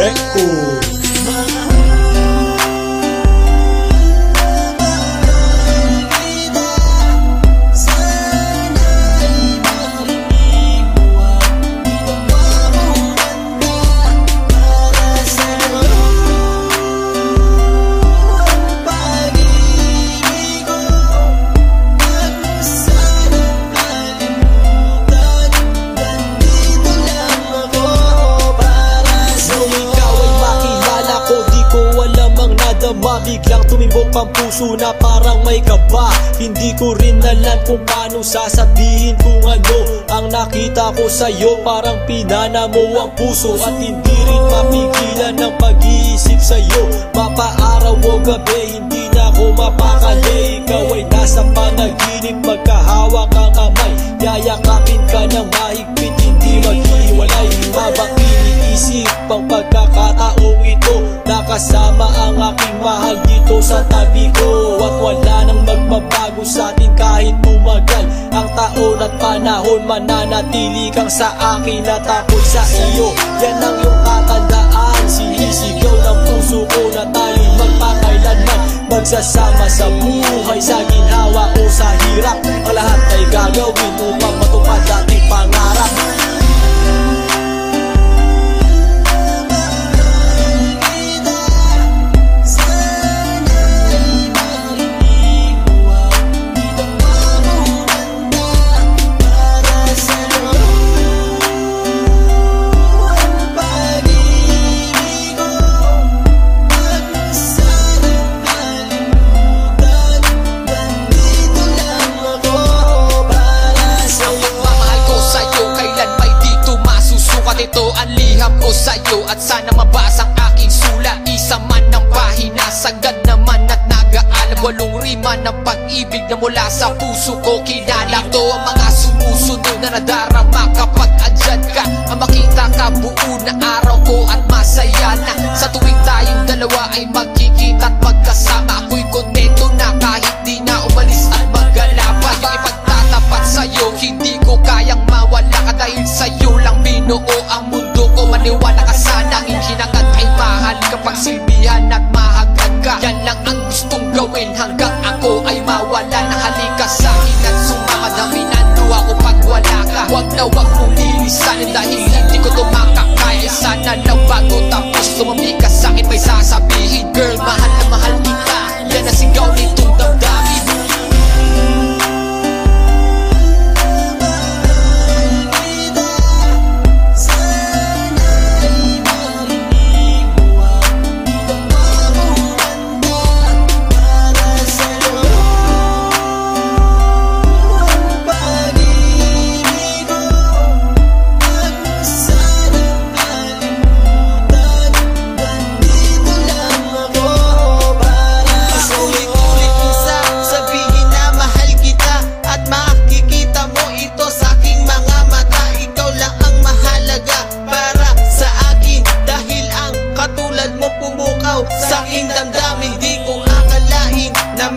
Record. Biglang tumimbok ang puso na parang may kaba. Hindi ko rin alam kung paano sasabihin kung ano ang nakita ko sa'yo. Parang pinana mo ang puso at hindi rin mapigilan ng pag-iisip sa'yo. Mapaaraw o gabi, hindi na ako mapakali. Ikaw ay nasa panaginip, magkahawak ang kamay. Yayakapin ka ng mahigpit, hindi maghiwalay. Habang iniisip ang pagkakataong ito, nakasama ang aking mahal dito sa tabi ko. At wala nang magbabago sa atin kahit tumagal ang taon at panahon. Mananatili kang sa akin at ako'y sa iyo. Yan ang iyong tatandaan. Sinisigaw ng puso ko na tayo magpakailanman. Magsasama sa buhay, sa ginhawa o sa hirap. Ang lahat ay gagawin upang matupad ating pangarap. Ito ang liham ko sa'yo at sana mabasa ang aking sula. Isa man ng pahina, sagad naman at nag-aalam. 8 rima ng pag-ibig na mula sa puso ko kinala. Ito ang mga sumusunod na nadarama kapag andyan ka. Ang makita ka buo na araw ko at masaya na. Sa tuwing tayong dalawa ay magkikita at magkasama, ako'y kontento na kahit di na umalis at maggalapa. Yung ipagtatapat sa'yo, hindi ko kayang mawala ka dahil sa'yo lang binuo ang mundo ko. Maniwala ka sana, hinangat ay mahal kapag silbihan at mahagad ka. Yan lang ang gustong gawin hanggang ako ay mawala na. Halika sa'kin at sumama, daminando ako pag wala ka. Huwag na huwag mong lilisanin dahil hindi ko tumakakaya. Sana lang bago tapos tumami ka sa'kin may sasabihin. Girl, mahal na mahal kita, yan ang sigaw nitong damdamin. Sa aking damdamin, di ko akalain na